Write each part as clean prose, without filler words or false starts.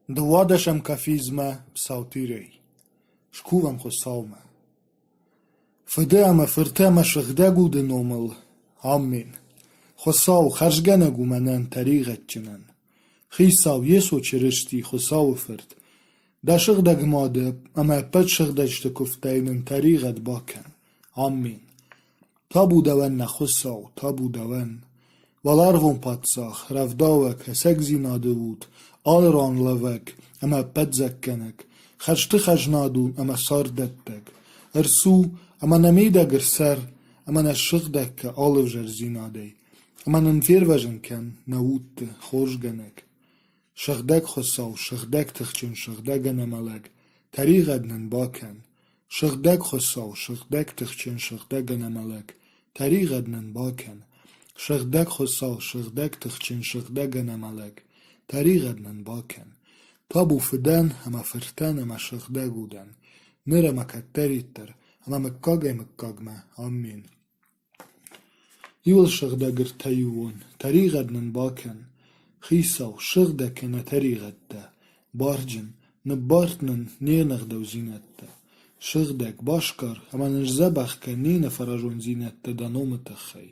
Довадашам кафизма псалтирей. Шкувам хосалма. Фыдеама фыртема шыхдагу деномыл. Амин. Хосал харжганагу манан таригатчинан. Хисал есо черешти хосал фырт. Да шыхдагмады, ама пет шыхдачты куфтайнын таригат бакан. Амин. Табу даван на хосал, табу даван. Валарвон патсах, равдавак, сагзинадывут, алранлавак, ама петзаккенек, خشت خجنادو اما سار دتك ارسو اما نميدا گرسر اما نشق دك آلو جرزينادي اما ننفير وجن كان نووت خوشگنك شغدك خساو شغدك تخچن شغدك نمالك تريغد ننباكن شغدك خساو شغدك تخچن شغدك نمالك تريغد ننباكن شغدك خساو شغدك تخچن شغدك نمالك تريغد ننباكن تابو فدان اما فرتان اما شغده گودن نره مکتریتر اما مکاگه مکاگمه آمین یول شغده گر تیوون تریغدنن باکن خیساو شغده که نتریغد ده بارجن نبارتنن نینغ دو زینت ده شغدک باشکار اما نجزبخ که نین فرجون زینت ده دانوم تخی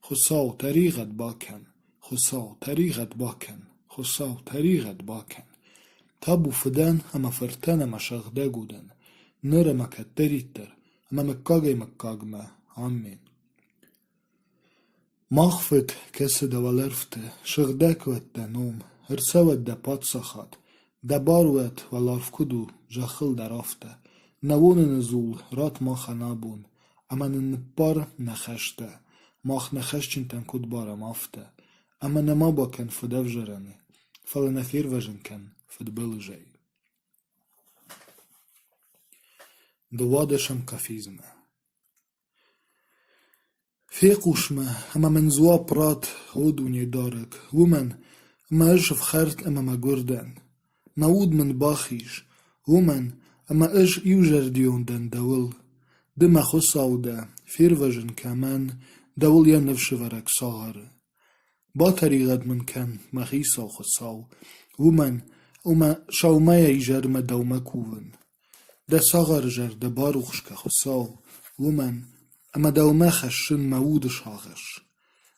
خساو تریغد باکن خساو تریغد باکن خساو تریغد باکن تابو فدان اما فرتان اما شغده گودن نره مکتریتر اما مکاگه مکاگمه آمین مغفت کسی دوالرفته شغده کوت دنوم هرسوت ده پاتساخات ده باروت والارف کدو جاخل درافته نوون نزول رات ماخ نابون اما ننپار نخشته ماخ نخشچن تن کد بارم آفته اما نما باکن فدف جرانه فلنفیر وجن کن فدبل جاي دوادشم كافيزمه فيقوشمه اما من زوا برات هودوني دارك ومن اما اجف خرت اما ما گردن نود من باخيش ومن اما اج يوجر ديون دن دول دم خصاو ده فير وجن كمان دول ينفش ورك صاغر با طريقت من كان مخيصا خصاو ومن وما شاومايا يجر ما دوما كوون ده صغر جر ده باروخش كخصاو ومن اما دوما خشن مود شاغش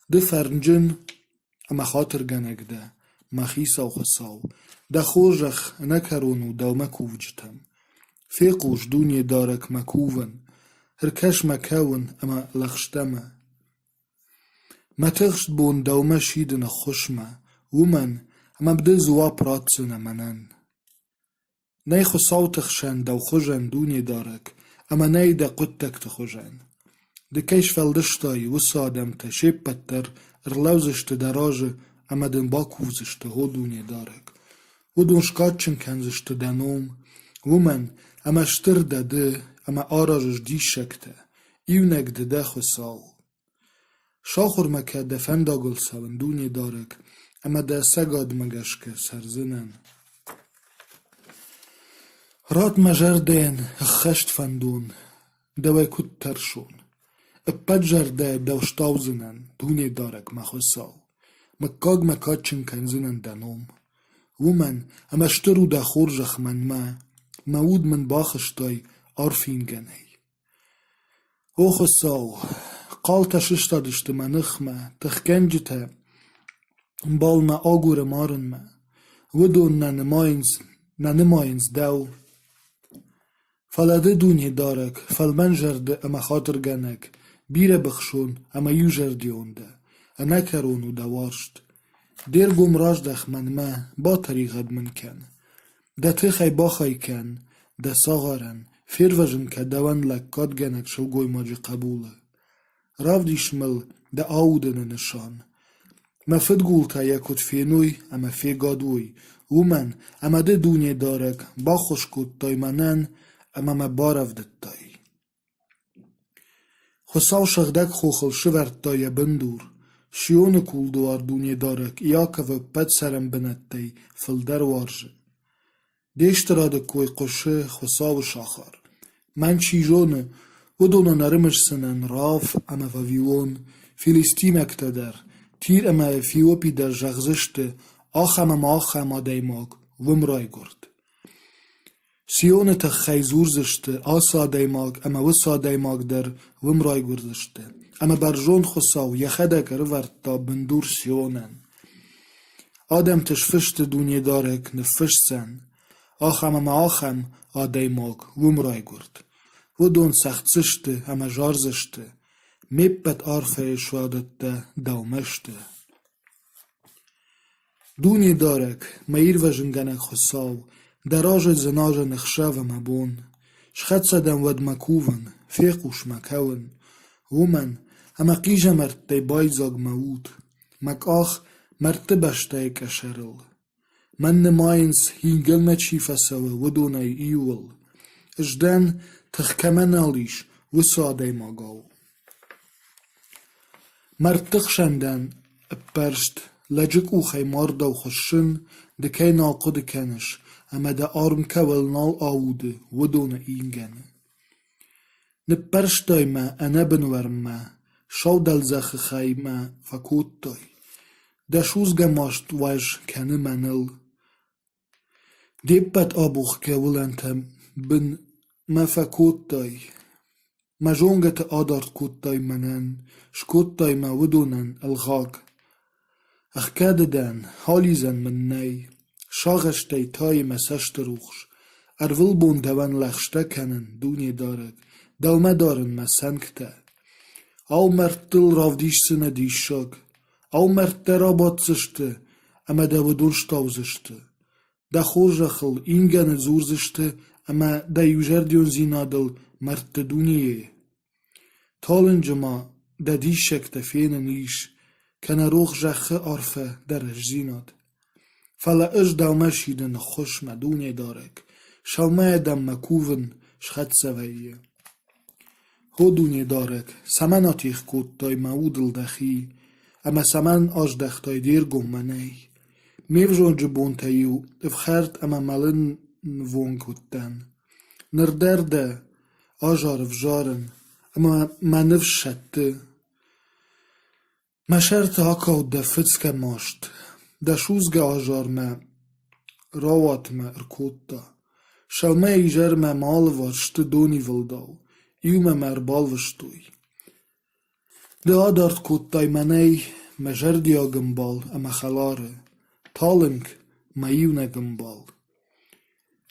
ده فرنجن اما خاطر جنك ده مخيصا وخصاو ده خوجخ نكرونو دوما كوجتم فيقوش دوني دارك مكوون هركش مكاون اما لخشتما ما تغشت بون دوما شيدن خشمه ومن اما بده زوا پراتسنه منن نی خساو تخشن دو خوشن دونی دارک اما نی ده قدتک تخوشن ده کش فلدشتای و سادم تا شیب پتر ارلوزشت دراجه اما دن باکوزشت هو دونی دارک و دون شکاتچن کنزشت دنوم ومن اما شتر ده اما آراجش دی شکته ایونک ده خساو شاخور مکه ده فنداگل ساون دونی دارک اما ده سگاد مگشکه سرزنن رات مجر دین خشت فندون دوی کد ترشون اپجر ده دوشتاوزنن دونی دارک مخصاو مکاگ مکاچن کنزنن دنوم ومن اما شترو ده خورجخ من مود من باخشتای عرفین گنی او خصاو قال تششتا دشت منخمه تخکنجته بالنا آگور مارن ما ودون ننماینز دو فلده دونی دارک فالمنجر ده اما خاطر گنک بیره بخشون اما یوجر دیون ده انکرونو دواشت دیر گمراج دخ من ما با طریقت من کن ده تخی باخی کن ده ساغرن فیر وجن که دوان لکات گنک شو گوی ماجی قبوله راو دیشمل ده آودن نشان ما فتقولتا يكود في نوي اما في قادوي ومن اما ده دوني دارك باخوش كود تايمانان اما ما بارف دتاي خساو شغدك خوخل شورت تايا بندور شيون كول دوار دوني دارك ياكا و بد سرم بنتاي فلدر وارج ديشترا ده كوي قشه خساو شاخر من چيجون ودونا نرمش سنن راف اما وويون فلسطيمك تدر تیر اما افیوپی در جغزشت آخم دیماگ ومرای گرد. سیون تا خیزور زشته آساده ماگ اما و ساده ماگ در ومرای گردشته اما بر جون خساو یخده کر ورد تا بندور سیونن آدم تشفشت دونی دارک نفشت سن آخم اما آخم آده ماگ ومرای گرد و دون سخت زشته اما جار زشته میبت عرفه شوادت ده دومشته دونی دارک میر و جنگنک خساو دراج زناج نخشاو مبون شخد صدم ود مکوون فیقوش مکون ومن اما قیجه مرد بایزاگ موود مک آخ مرتبش تای کشرل من نماینس هینگل مچیفه سوه ودونه ایول اجدن تخکمن آلیش و ساده ماگاو مرتق شندن پرشت لجک او خیمارده و خشن دکی ناقد کنش اما ده آرم کول نال آوده و دونه اینگنه نپرشت دای ما انا بنورم ما شو دل زخ خیمه فکوت دای ده شوز گماشت ویش کنه منل دیبت آبوخ کولنتم بن ما فکوت دای ما جونگت آدارت کوت دای منن شکوت دای ما ودونن الغاگ اخکاد دن حالی زن من نی شاغش دی تای مسشت روخش ارول بون دوان لخشته کنن دونی دارک دومه دارن مسنکته او مرد دل راودیش سنه دیش شاگ او مرد در آباد زشته اما دو دونشتاو زشته ده خور جخل اینگن زور زشته اما ده یوجر دیون زینادل مرد دونیه تالن جما ده دیش شکته فین نیش کنه روخ جخه عرفه درش زیناد فلا اش دومه شیدن خوش مدونی دارک شومه دم مکوون شخد سویه هو دونی دارک سمن آتیخ کود تای مودل دخی اما سمن آج دختای دیر گمانه میو جون جبون تایو افخرد اما ملن وون کودن نردرده آجار افجارن اما منف شده ما شرط هاکاو ده فتسکه ماشت ده شوزگه آجار ما راوات ما ارکود دا شومه ایجر ما مال واشت دونی ولداو ایو ما مربال وشتوی ده آدارت کود دای منی ما جردیا گمبال اما خلاره تالنگ ما ایونه گمبال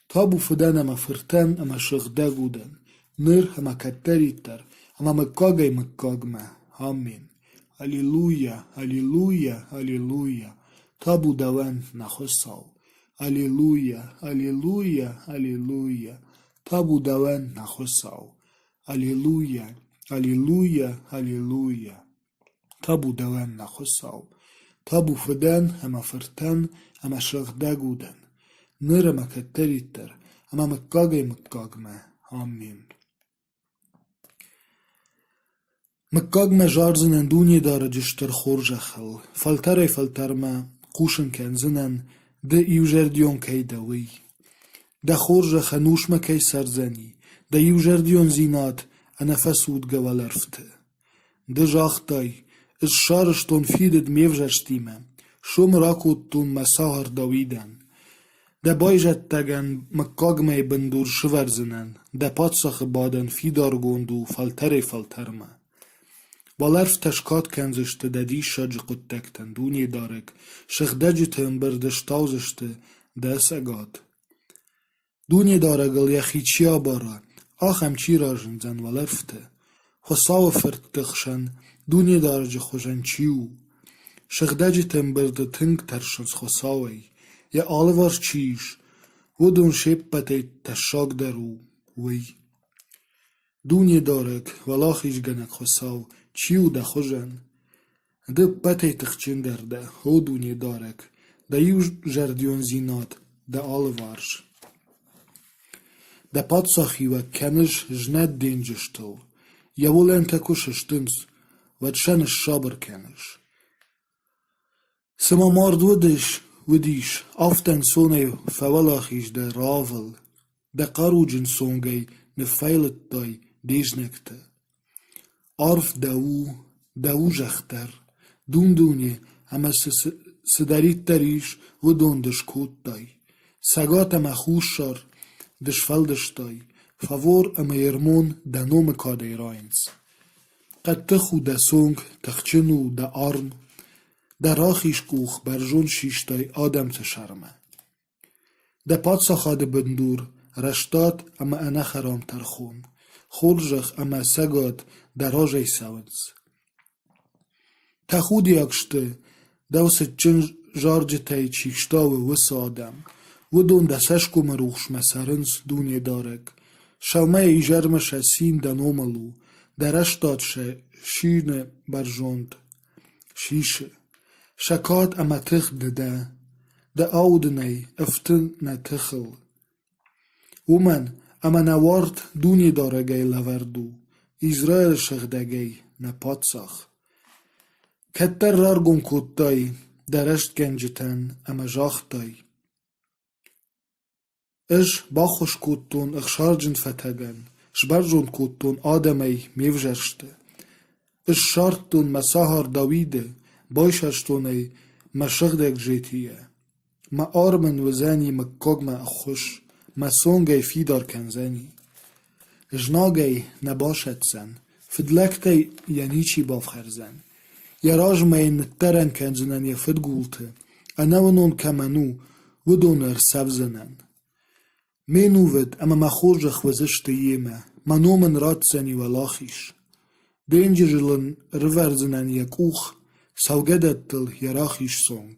تابو فدن اما فرتن اما شغده گودن نر اما کتری تر اما مکاگی مکاگ ما آمین هلیلویا هلیلویا هلیلویا تابو دوان نخساو هلیلویا هلیلویا هلیلویا تابو دوان نخساو هلیلویا هلیلویا هلیلویا تابو دوان نخساو تابو فدن اما فرتن اما شغده گودن نر اما کتری تر اما مکاگی مکاگ ما آمین مکاگ ما جار زنن دونی داره جشتر خور جخل فلتر ما قوشن کن زنن ده ایوجر دیون که دوی ده خور جخ نوش ما که سرزنی ده ایوجر دیون زینات انا فسود گوال ارفته ده جاخ دای از شارشتون فیدد میوجرشتیمه شوم راکوتون مساهر دویدن ده بایجت تگن مکاگ ما بندور شور زنن ده پاتساخ بادن فیدار گوندو فلتر ما بالرف تشکات کنزشته ده دی شاج قدکتن دونی دارک شخده جتن بردشتاو زشته ده سگاد دونی دارگل یخی چیا بارا آخم چی راجن زن والرفته خساو فرد تخشن دونی دارج خوشن چیو شخده جتن برده تنگ ترشنز خساوی یا آلوار چیش و دون شیب بده تشاک درو وی دونی دارک ولاخیش گنک خساو چیو ده خوشن ده بده تخچین درده هو دونی دارک ده یو جردیون زینات ده آلوارش ده پادساخی و کنش جند دینجشتو یولن تکوششتنز و تشنش شابر کنش سما مارد ودیش آفتن سونه فولاخیش ده راول ده قارو جن سونگی نفیلت دای دیجنکته عرف دو جختر دون دونی اما سداریت دریش و دوندش کود دای سگات اما خوشار دش فلدشتای فور اما یرمون ده نوم کاده راینز قد تخو ده سونگ تخچنو ده آرم ده راخیش کوخ برجون شیشتای آدم تشرمه ده پادساخا ده بندور رشتات اما انا خرام ترخون خورجخ اما سگات ده راجه سونز تخودی اکشته دوست چن جارج تای چیکشتاو وس آدم و دون ده سشکو مروخش مسرنس دونی دارک شومه ایجرمش سین ده نوملو ده رشتات شین برجوند شیشه شکات اما تخ ده آودنی افتن نتخل ومن اما نوارد دونی دارگی لوردو اسرائیل شخدگی نپادساخ کتر رارگون کودتای درشت گنجتن اما جاختای اش باخوش کودتون اخشارجن فتگن شبرجون کودتون آدمی میوجرشته اش شارتون مساهر داویده بایششتونی مشغدک جیتیه ما آرمن وزانی مکاگ ما اخوش ما سونگی فیدار کنزنی جناگی نباشد زن فدلکتی یعنی چی بافخرزن یراج ماین ترن کنزنن یا فدگولته انونون کمنو ودونر سبزنن مینو ود اما ما خورجخ وزشت یمه ما نومن رات زنی ولاخیش دینجرلن رورزنن یک اوخ سوگدت تل یراخیش سونگ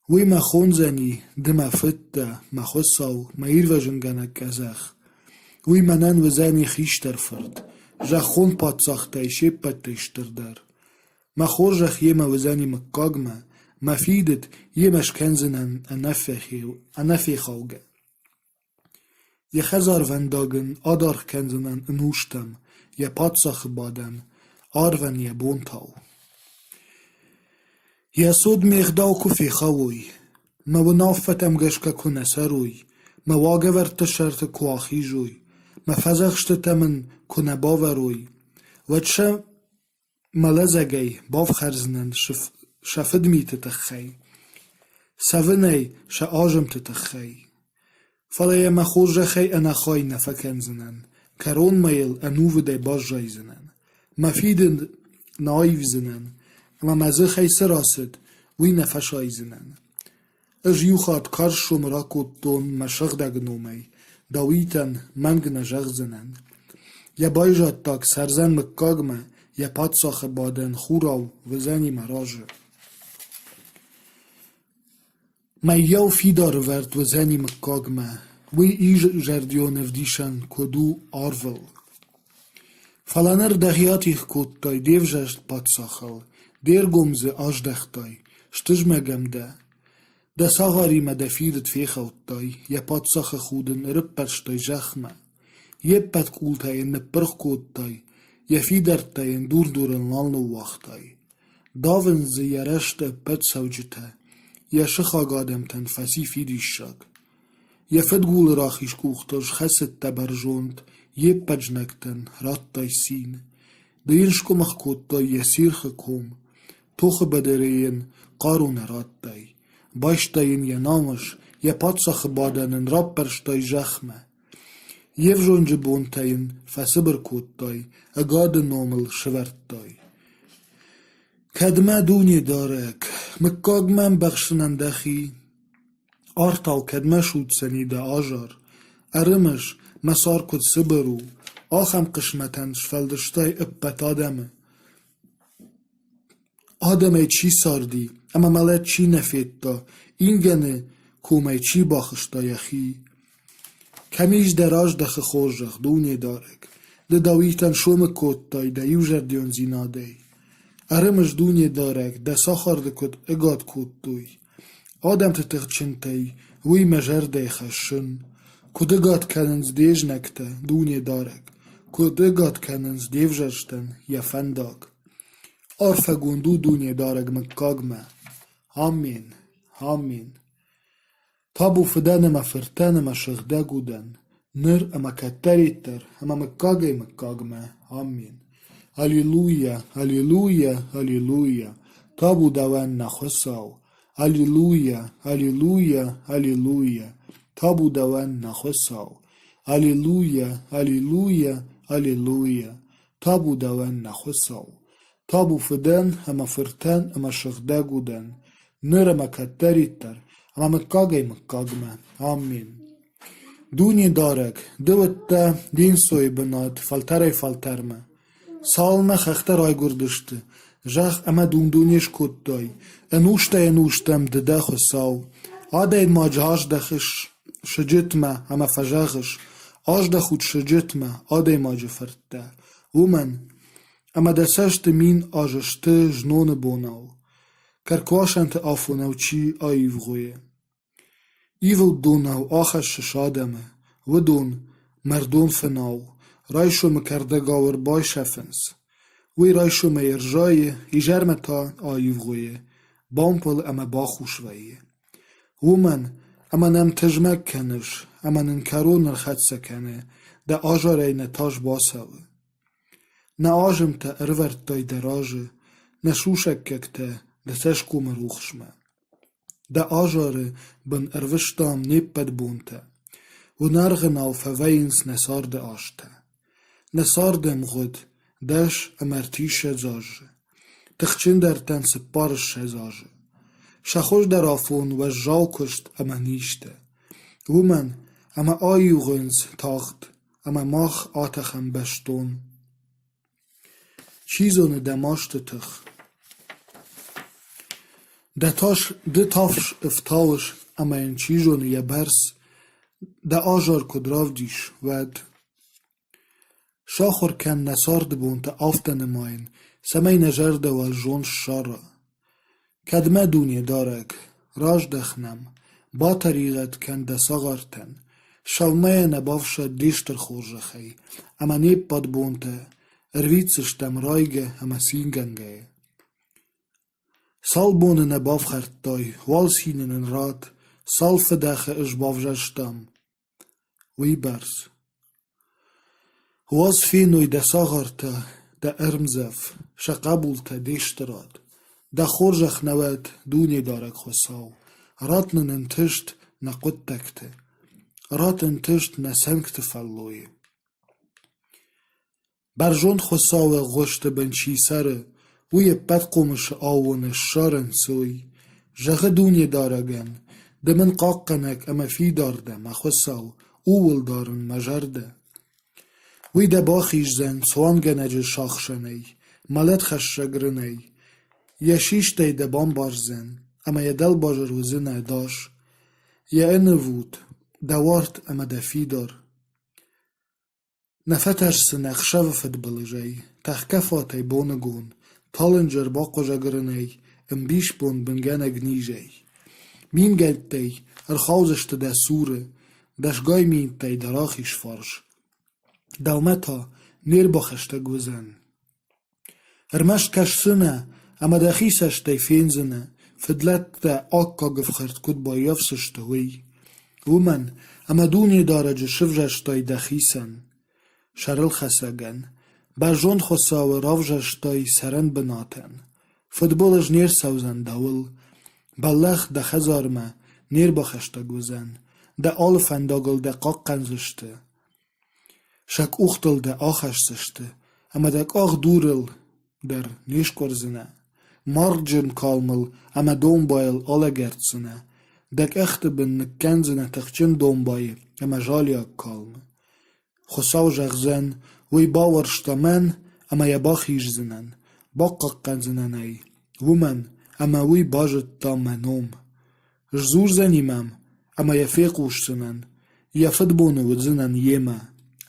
وی ما خونزنی دما فته ما خساو ما ایروژن گنک ازخ وی منن وزنی خیشتر فرد جا خون پادساخته شیپت تشتر در ما خورجخ یما وزنی مکاگمه ما فیدت یمش کنزنن انفی خوگه یه خزار ونداگن آدار کنزنن انوشتم یه پادساخ بادن آرون یه بونتاو یه سود میخداو کفی خوی ما و نافتم گشکا کنه سروی ما واگه ورت شرط کواخی جوی ما فزخشت تمن کنه باوروی و چه ملزگی باف خرزنن شفد می تتخی سونی شا آجم تتخی فلا ما خورجخی انا خای نفکنزنن کرون میل انوو دی باز جایزنن ما فیدن نایوزنن اما مزخی سراسد وی نفشایزنن اج یوخات کار شمرا کتون مشغ دگنومی داویتن منگ نجغزنن یا بایجات تاک سرزن مکاگمه یا پادساخ بادن خوراو وزنی مراجه ما یو فیدار ورد وزنی مکاگمه وی ایج جردیون افدیشن کدو آرول فلانر دهیاتیخ کتای دیو جشت پادساخل دیر گمزه آج دختای شتجمگم ده ساغاری ما دفیدت فیخوتای یا پادساخ خودن رپرشتای جخمه یه پد کولتای نپرخ کتای یا فیدرتای دور دورن لالنو وقتای داون زی یرشت پد سوجته یا شخاگادم تن فسی فیدیش شاگ یا فدگول راخیش کوختاش خست تبرجوند یه پجنکتن راتای سین دینشکو مخکوتای یا سیرخ کم توخ بدرین قارون راتای باشتاین یا نامش یا پادساخ بادنن راب پرشتای جخمه یف جونج بونتاین فسبر کودتای اگاد نومل شورتای کدمه دونی دارک مکاگ من بخشنن دخی آرتاو کدمه شود سنی ده آجار ارمش مسار کد سبرو آخم قشمتن شفلدشتای اپت آدمه چی ساردی اما ملت چی نفید تا این گنه کومه چی باخشتا یخی کمیش دراج دخ خورجخ دونی دارک ده داویتن شوم کودتای ده یو جردیون زیناده ارمش دونی دارک ده ساخار ده کد اگاد کودتوی آدم تتخ چنتای وی مجرده خشن کد اگاد کننز دیج نکته دونی دارک کد اگاد کننز دیو جرشتن یا فنداک آرفگوندو دونی دارک مکاگمه آمین آمین تابو فدان ما فرتان ما شغدا گودن نر اما کتریتر اما مکاگی مکاگمه آمین هلیلویا هلیلویا هلیلویا تابو دوان نخوصاو Аллилуйя, аллилуйя, аллилуйя. Та будавен нахосав. Аллилуйя, аллилуйя, аллилуйя. Та будавен нахосав. Та буфиден, ама фиртен, ама шахде гуден. Ныр ама каттериттер, ама меккагей меккагме. Амин. Дуни дарек, дивитте, дин сой бинат, фалтерей фалтерме. Salme xechter ay gurdishti, jach ema dundunish kuttay, enuştem dede xusaw, adeyd ma jahajdechish shijitme ema fajachish, ajdechut shijitme adeyd ma jeferte. Women, ema deseshte min ajeshte jnone bonaw, kerkwashente afonaw chi ayivgoye. Evil donaw achash shademe, ودون مردون فناو. رایشو مکرده گاور بای شفنس. وی رایشو میرجای ایجرمه تا آیوگویه. بامپل اما با خوشویه. ومن اما نم تجمک کنش. اما ننکرو نرخد سکنه. ده آجاره نتاج باسوه. نه آجم تا ارورد دای دراجه. نه شوشک ککته ده تشکو مروخشمه. ده آجاره بن اروشتام نیب بد بونته. و نرغناو فوینس نسار ده آشته. نسار دم غد دش امرتیش شزاجه. تخچین در تن سپارش شزاجه. شخوش در آفون و جاو کشت اما نیشته. ومن اما آیو غنز تاخت اما ماخ آتخم بشتون. چیزون دماشت تخ. ده تافش افتاوش اما این چیزون یه برس ده آجار کدراو دیش ود. شاخور کن نسار دبون تا آفتن ماین سمی نجرده و جون شاره. کدمه دونی دارک راج دخنم با طریقت کن دساغرتن شومه نبافش دیشتر خورجه خی اما نیب پاد بون تا ارویتسشتم رایگه اما سینگنگه. سال بونه نباف خرطای وال سینن رات سال فدخه اش بافجشتم وی برس. واز فینوی ده ساغرته ده ارمزف شقبولته دیشتراد ده خورجخ نوید دونی دارک خساو راتن انتشت نقود تکته رات انتشت نسنگت فلوی برجوند خساو غشت بنچی سره وی بد قومش آون شارن سوی جغه دونی دارگن ده من قاقنک اما فی دارده مخساو اول دارن مجرده. وی ده باخیش زن سوان گنج شاخشنی ملت خشگرنی یه شیش ده بام بار زن اما یه دل باجر و زن داش یه اینه وود ده وارد اما ده فی دار نفتش سنخشه و فد بلجای تخکفاتی بونگون تالنجر باقو جگرنی ام بیش بون بنگن اگنیجای مین گلت دی ارخوزشت ده سوره دشگای مین دی دراخیش فرش دومتا نیر باخشته گوزن. ارمشت کشسنه اما دخیسش دی فینزنه فدلت ده آکا گفخرد کد با یفسشت وی. ومن اما دونی دارج شفجش دی دخیسن. شرل خسگن. برجوند خساو رافجش دی سرن بناتن. فدبولش نیر سوزن دول. بلخ ده خزارمه نیر باخشته گوزن. ده آل فنداگل ده قاق قنزشته. شک اوختل ده آخشتشته اما دک آخ دورل در نیش کرزنه مارجن کالمل اما دوم بایل آله گرتسنه دک اخت بن نکنزنه تخچن دوم بای اما جالیا کالمه خساو جغزن وی باورشتا من اما یباخیش زنن باقا قنزنه ای ومن اما وی باجت تا منوم جزور زنیمم اما یفیقوش زنن یفت بونه و زنن یمه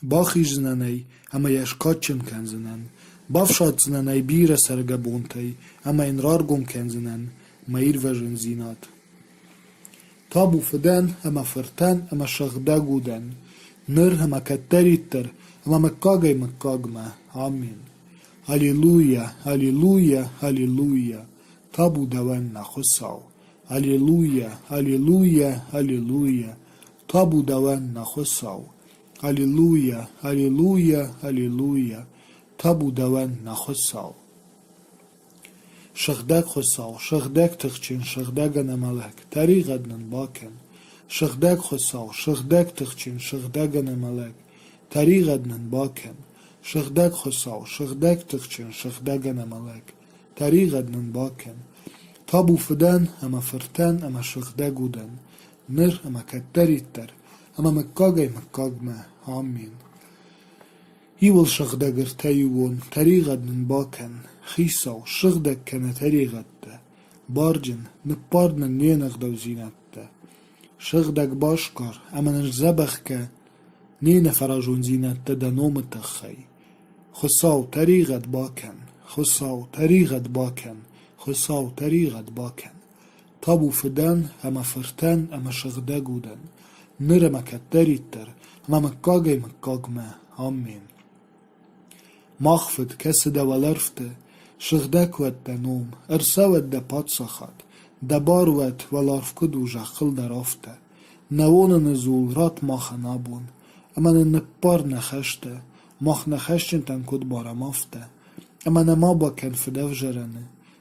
باخیش زننی اما یشکاتچن کن زنن بافشاد زننی بیره سرگه بونتی اما این رارگم کن زنن مایر وجن زینات تابو فدن اما فرتن اما شغده گودن نر اما کتریتر اما مکاگمه آمین. هلیلویا هلیلویا هلیلویا تابو دوان نخساو هلیلویا هلیلویا هلیلویا تابو دوان نخساو هلیلویا هلیلویا هلیلویا تابو دوان نخساو. شخدك خساو شخدك تخچين شخدك نملك تريغدن باكن شخدك خساو شخدك تخچين شخدك نملك تريغدن باكن شخدك خساو شخدك تخچين شخدك نملك تريغدن باكن تابو فدان اما فرتان اما شخدك ودن نر اما كتريتر اما مكاغي مكاغما آمين يول شخدقر تيوون تريغدن باكن خيساو شخدك كان تريغدت بارجن نباردن نينغدو زينت شخدك باشكر اما نرزبخك نين فراجون زينت دنوم تخي خساو تريغد باكن خساو تريغد باكن خساو تريغد باكن تابو فدان اما فرتان اما شخدق ودن نر اما كتريتر اما مكاغي مكاغما آمين مخفت كسد ولرفت شخدك ود دنوم ارسود دا پادسخت دبار ود ولارفكدو جاخل درافت نوون نزول رات ماخ نابون اما نپار نخشت ماخ نخشتن تنكد بارمافت اما نما با كان فدف جرن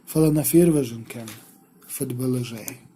فلا نفير وجن كان فد بلجاي